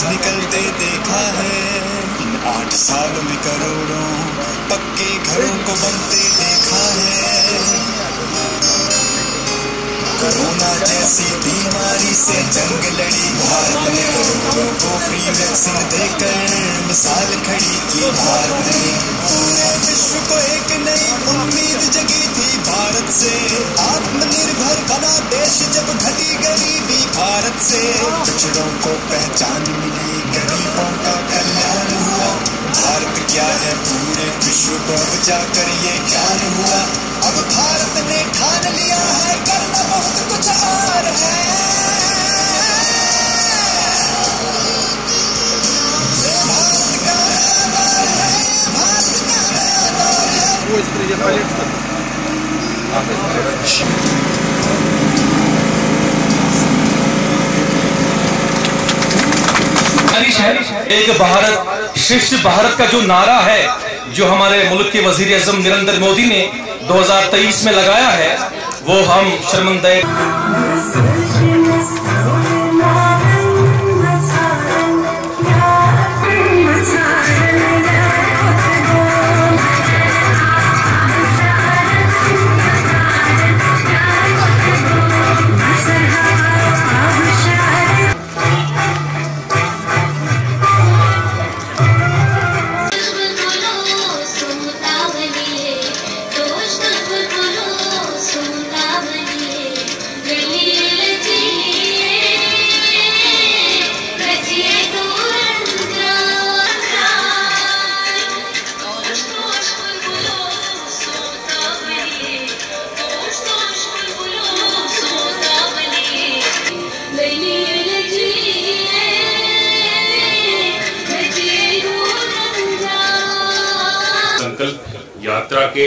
निकलते देखा है। इन 8 साल में करोड़ों पक्के घरों को बनते देखा है। कोरोना जैसी बीमारी से जंग लड़ी भारत ने, करोड़ों को फ्री वैक्सीन देकर मिसाल खड़ी की भारत ने। पूरे विश्व को एक नई उम्मीद जगी थी भारत से। आत्मनिर्भर बना देश जब घटी गरीबी भारत से। पिछड़ों को पहचान मिली, गरीबों का कल्याण हुआ। भारत क्या है पूरे विश्व को अब जाकर ये ज्ञान हुआ। अब भारत ने ठान लिया है करना बहुत कुछ और है। भारत का दौर है, भारत का दौर है। एक भारत श्रेष्ठ भारत का जो नारा है, जो हमारे मुल्क के वजीर आज़म नरेंद्र मोदी ने 2023 में लगाया है, वो हम शर्मंदे यात्रा के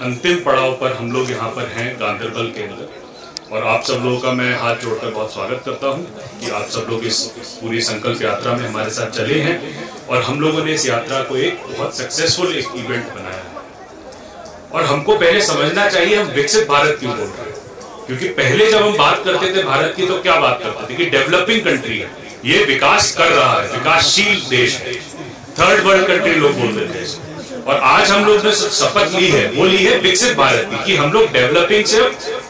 अंतिम पड़ाव पर हम लोग यहाँ पर हैं गांधरबल के अंदर, और आप सब लोगों का मैं हाथ जोड़कर बहुत स्वागत करता हूँ कि आप सब लोग इस पूरी संकल्प यात्रा में हमारे साथ चले हैं। और हम लोगों ने इस यात्रा को एक बहुत सक्सेसफुल एक इवेंट बनाया है। और हमको पहले समझना चाहिए हम विकसित भारत क्यों बोल रहे हैं, क्योंकि पहले जब हम बात करते थे भारत की तो क्या बात करते थे कि डेवलपिंग कंट्री है, ये विकास कर रहा है, विकासशील देश है, थर्ड वर्ल्ड कंट्री लोग बोलते थे। और आज हम लोग ने शपथ ली है, वो ली है विकसित भारत की, कि हम लोग डेवलपिंग से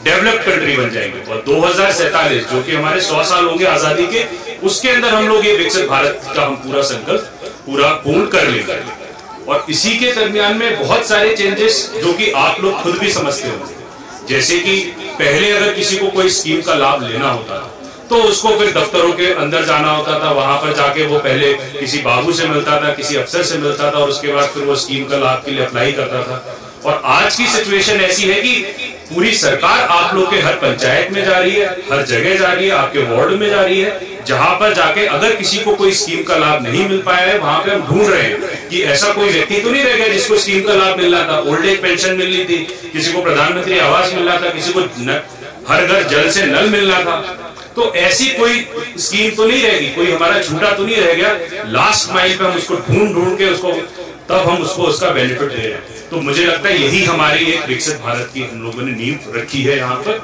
डेवलप्ड कंट्री बन जाएंगे। और 2047 जो कि हमारे 100 साल होंगे आजादी के, उसके अंदर हम लोग ये विकसित भारत का हम पूरा संकल्प पूरा पूर्ण कर लेंगे। और इसी के दरमियान में बहुत सारे चेंजेस जो कि आप लोग खुद भी समझते होंगे, जैसे कि पहले अगर किसी को कोई स्कीम का लाभ लेना होता था तो उसको फिर दफ्तरों के अंदर जाना होता था, वहां पर जाके वो पहले किसी बाबू से मिलता था, किसी अफसर से मिलता था, और उसके बाद फिर वो स्कीम का लाभ के लिए अप्लाई करता था। और आज की सिचुएशन ऐसी है कि पूरी सरकार आप लोग के हर पंचायत में जा रही है, हर जगह जा रही है, आपके वार्ड में जा रही है, जहां पर जाके अगर किसी को कोई स्कीम का लाभ नहीं मिल पाया है, वहां पे हम ढूंढ रहे हैं कि ऐसा कोई व्यक्ति तो नहीं रह गया जिसको स्कीम का लाभ मिल रहा था। ओल्ड एज पेंशन मिल रही थी, किसी को प्रधानमंत्री आवास मिल रहा था, किसी को हर घर जल से नल मिल रहा था। तो ऐसी कोई स्कीम तो नहीं रहेगी, कोई हमारा छूटा तो नहीं रह गया। लास्ट माइल पे हम उसको ढूंढ के उसको तब हम उसको उसका बेनिफिट दे रहे हैं। तो मुझे लगता है यही हमारी एक विकसित भारत की हम लोगों ने नींव रखी है यहाँ पर।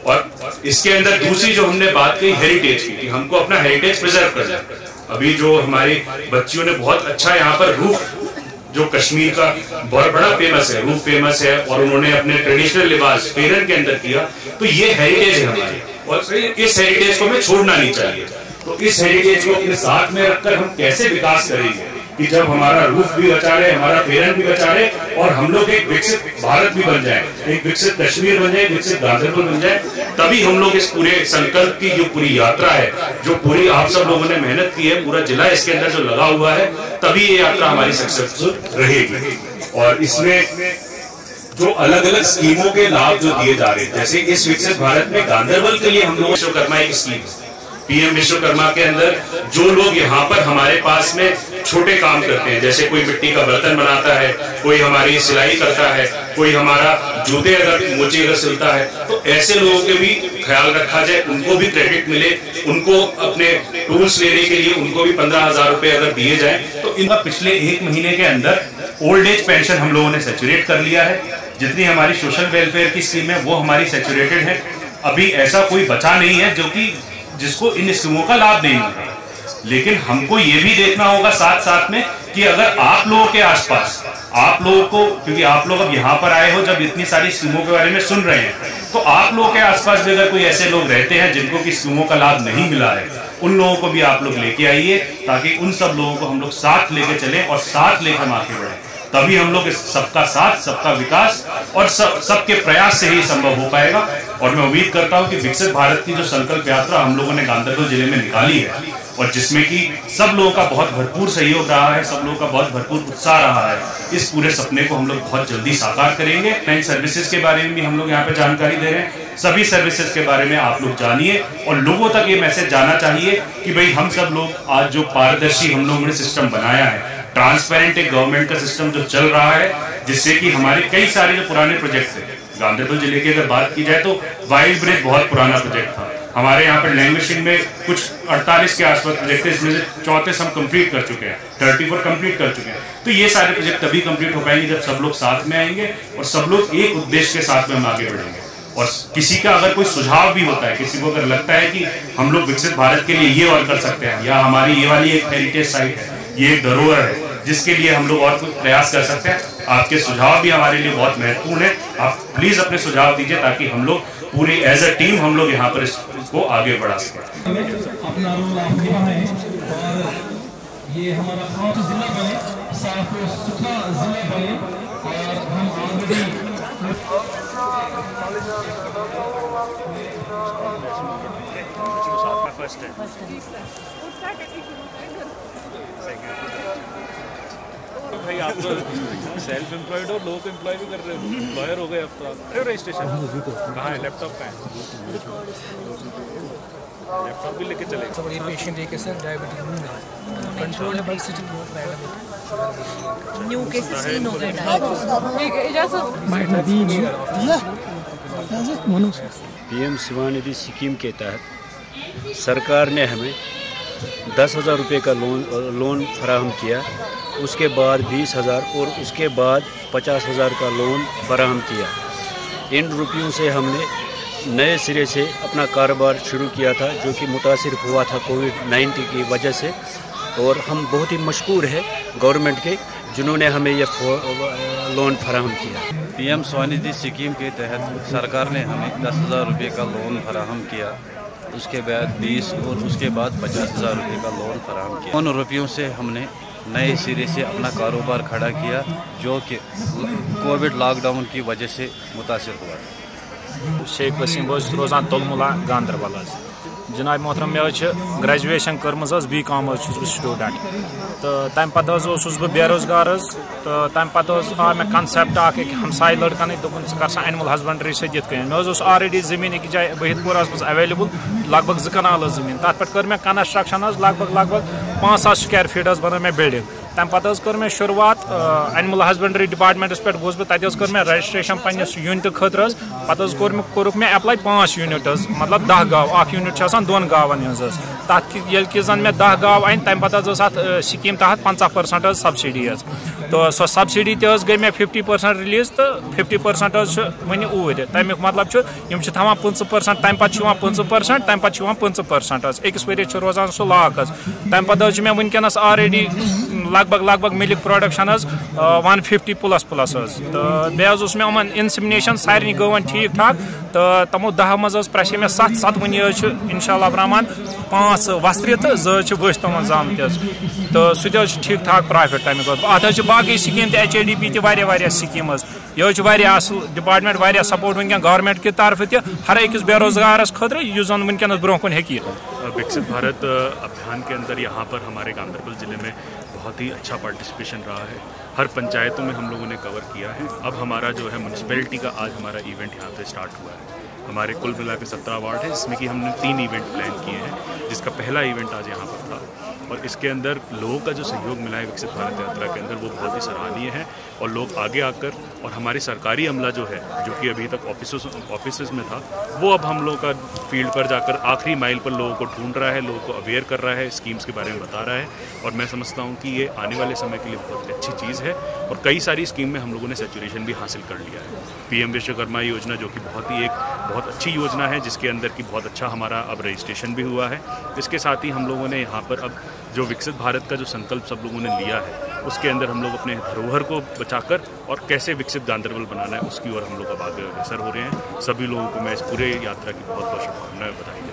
और इसके अंदर दूसरी जो हमने बात की हेरिटेज की, हमको अपना हेरिटेज प्रिजर्व करना है। अभी जो हमारी बच्चियों ने बहुत अच्छा यहाँ पर रूफ, जो कश्मीर का बहुत बड़ा फेमस है, रूफ फेमस है, और उन्होंने अपने ट्रेडिशनल लिबास फेरन के अंदर किया। तो ये हेरिटेज है हमारी, और इस हेरिटेज को हमें छोड़ना नहीं चाहिए। तो इस हेरिटेज को अपने साथ में रखकर हम कैसे विकास करेंगे कि जब हमारा रूफ भी बचा रहे, हमारा फेरन भी बचा रहे, और हम लोग एक विकसित भारत भी बन जाए, एक विकसित कश्मीर बन जाए, विकसित गांधरबल बन जाए, तभी हम लोग इस पूरे संकल्प की जो पूरी यात्रा है, जो पूरी आप सब लोगों ने मेहनत की है, पूरा जिला इसके अंदर जो लगा हुआ है, तभी ये यात्रा हमारी सक्सेसफुल रहेगी। और इसमें जो अलग अलग स्कीमों के लाभ जो दिए जा रहे हैं, जैसे इस विकसित भारत में गांधरबल के लिए हम लोग विश्वकर्मा एक स्कीम, पीएम विश्वकर्मा के अंदर जो लोग यहाँ पर हमारे पास में छोटे काम करते हैं, जैसे कोई मिट्टी का बर्तन बनाता है, कोई हमारी सिलाई करता है, कोई हमारा जूते अगर मोचे अगर सिलता है, तो ऐसे लोगों के भी ख्याल रखा जाए, उनको भी क्रेडिट मिले, उनको अपने टूल्स लेने के लिए उनको भी 15,000 रुपए अगर दिए जाए। तो इनका पिछले 1 महीने के अंदर ओल्ड एज पेंशन हम लोगों ने सैचुरेट कर लिया है। जितनी हमारी सोशल वेलफेयर की स्कीम है वो हमारी सैचुरेटेड है। अभी ऐसा कोई बचा नहीं है जो कि जिसको इन स्कीमों का लाभ नहीं मिल रहा। लेकिन हमको ये भी देखना होगा साथ साथ में कि अगर आप लोगों के आसपास, आप लोगों को, क्योंकि आप लोग अब यहाँ पर आए हो जब इतनी सारी स्कीमों के बारे में सुन रहे हैं, तो आप लोगों के आसपास भी अगर कोई ऐसे लोग रहते हैं जिनको की स्कीमों का लाभ नहीं मिला है, उन लोगों को भी आप लोग लेके आइए, ताकि उन सब लोगों को हम लोग साथ लेके चलें और साथ लेकर हम आगे बढ़ें। तभी हम लोग इस सबका साथ, सबका विकास और सबके प्रयास से ही संभव हो पाएगा। और मैं उम्मीद करता हूं कि विकसित भारत की जो संकल्प यात्रा हम लोगों ने गांधरबल जिले में निकाली है, और जिसमें कि सब लोगों का बहुत भरपूर सहयोग रहा है, सब लोगों का बहुत भरपूर उत्साह रहा है, इस पूरे सपने को हम लोग बहुत जल्दी साकार करेंगे। नई सर्विसेज के बारे में भी हम लोग यहाँ पे जानकारी दे रहे हैं। सभी सर्विसेज के बारे में आप लोग जानिए और लोगों तक ये मैसेज जाना चाहिए कि भाई हम सब लोग आज जो पारदर्शी हम लोगों ने सिस्टम बनाया है, ट्रांसपेरेंट एक गवर्नमेंट का सिस्टम जो चल रहा है, जिससे कि हमारे कई सारे जो पुराने प्रोजेक्ट थे, गांधरबल जिले की अगर बात की जाए तो वाइल्ड ब्रिज बहुत पुराना प्रोजेक्ट था। हमारे यहाँ पर लैंग्वेजिंग में कुछ 48 के आसपास प्रोजेक्ट थे, इसमें से 34 हम कंप्लीट कर चुके हैं, 34 कंप्लीट कर चुके हैं। तो ये सारे प्रोजेक्ट तभी कंप्लीट हो पाएंगे जब सब लोग साथ में आएंगे और सब लोग एक उद्देश्य के साथ में हम आगे बढ़ेंगे। और किसी का अगर कोई सुझाव भी होता है, किसी को अगर लगता है कि हम लोग विकसित भारत के लिए ये और कर सकते हैं, या हमारी ये वाली एक हेरिटेज साइट है, ये एक धरोहर है जिसके लिए हम लोग और कुछ प्रयास कर सकते हैं, आपके सुझाव भी हमारे लिए बहुत महत्वपूर्ण है। आप प्लीज अपने सुझाव दीजिए ताकि हम लोग पूरी एज अ टीम हम लोग यहाँ पर इसको आगे बढ़ा सकें। अपना रोल आप निभाएं और ये हमारा 5 जिला बने, साफ सुथरा जिला बने, और हम ऑलरेडी भाई आप तो सेल्फ एम्प्लॉयड हो, लोग एम्प्लॉय भी कर रहे हो, एम्प्लॉयर हो गए अब तो आप। रजिस्ट्रेशन कहाँ है? लैपटॉप का है, लैपटॉप भी लेके चले। बड़ी पेशेंट है कि सर डायबिटीज कंट्रोल है, bulk city new cases in हो गए। पीएम स्वनिधि स्कीम के तहत सरकार ने हमें 10,000 रुपये का लोन फराहम किया, उसके बाद 20,000 और उसके बाद 50,000 का लोन फराहम किया। इन रुपयों से हमने नए सिरे से अपना कारोबार शुरू किया था, जो कि मुतासिर हुआ था कोविड-19 की वजह से, और हम बहुत ही मशकूर है गवर्नमेंट के जिन्होंने हमें ये लोन फराहम किया। पीएम स्वनिधि स्कीम के तहत सरकार ने हमें 10,000 रुपये का लोन फराहम किया, उसके बाद 20 और उसके बाद 50,000 रुपये का लोन फराहम किया। उन रुपयों से हमने नए सिरे से अपना कारोबार खड़ा किया, जो कि कोविड लॉकडाउन की वजह से मुतासिर हुआ। शेख वसीम बस रोजान तुलमुला गांधरबल। जनाब मोहतरम मे ग्रेजुएशन कर्म BCom स्टूडेंट, तो तम पे बह बेरोजगार, तो तम पे आव मे कनसेप्ट हमसाय लड़कन दोपन कर एनिमल हस्बेंड्री सत मे ऑलरेडी जमीन एक जाए बहितपुर एवेलेबल लगभग 2 कनाल जमीन, तथ पे कर मे कंस्ट्रक्शन लगभग 5,000 स्क्वायर फीट बना मे बिल्डिंग। तम पे कर मे शुरुआत एनिमल हस्बेंड्री डिपार्टमेंटस पे गोस बह, तत कर मे रजिस्ट्रेशन पन्नस यूनिट खतर, पे कोरुक मे एप्लाई 5 यूनिट, मतलब 10 गाँव, 1 यूनिट 2 गावन हज, तथ ये जन मे 10 गाँव अन, तम पे स्कीम तहत 50% सब्सिडी, तो सो सब्सिडी गई मे 50% रिलीज, तो 50% वन ऊर, तमिक मतलब यम 50%, तम पे 50%, तम पे 50%, अकिस वरियस रोजान सह लॉक, तम पे मे वनकस ऑलरेडी लगभग मिल्क प्रोडक्शन 150++, तो बेस मे उमन इंसेमिनेशन सारे गवन ठीक ठाक, तो तमो 10 मज प्रेस मे 7 वन इंशाअल्लाह रहमान 5 वस्त्र तो 2 बस तमन जाम, तो सह ठीक ठाक प्रॉफिट तमिक। अत बाकी स्कीम HADP वारिया स्कीम, यह असल डिपार्टमेंट वारिया सपोर्ट वनकन गवर्नमेंट की तरफ हर अकिस बेरोजगारस खतर जन वनकन ब्रोह कुन हेकी। विकसित भारत अभियान के अंदर यहाँ पर हमारे गांधरबल जिले में बहुत ही अच्छा पार्टिसिपेशन रहा है, हर पंचायतों में हम लोगों ने कवर किया है। अब हमारा जो है म्यूनसिपैलिटी का आज हमारा इवेंट यहाँ पे स्टार्ट हुआ है। हमारे कुल मिला के 17 वार्ड है, जिसमें कि हमने 3 इवेंट प्लान किए हैं, जिसका पहला इवेंट आज यहाँ पर था। और इसके अंदर लोगों का जो सहयोग मिला है विकसित भारत यात्रा के अंदर वो बहुत ही सराहनीय है। और लोग आगे आकर और हमारी सरकारी अमला जो है, जो कि अभी तक ऑफिस में था, वो अब हम लोगों का फील्ड पर जाकर आखिरी माइल पर लोगों को ढूंढ रहा है, लोगों को अवेयर कर रहा है, स्कीम्स के बारे में बता रहा है। और मैं समझता हूँ कि ये आने वाले समय के लिए बहुत अच्छी चीज़ है। और कई सारी स्कीम में हम लोगों ने सैचुरेशन भी हासिल कर लिया है। PM विश्वकर्मा योजना जो कि बहुत अच्छी योजना है, जिसके अंदर की बहुत अच्छा हमारा अब रजिस्ट्रेशन भी हुआ है। इसके साथ ही हम लोगों ने यहाँ पर अब जो विकसित भारत का जो संकल्प सब लोगों ने लिया है, उसके अंदर हम लोग अपने धरोहर को बचाकर और कैसे विकसित गांधरबल बनाना है उसकी ओर हम लोग अब आगे अग्रसर हो रहे हैं। सभी लोगों को मैं इस पूरे यात्रा की बहुत बहुत शुभकामनाएं बधाई।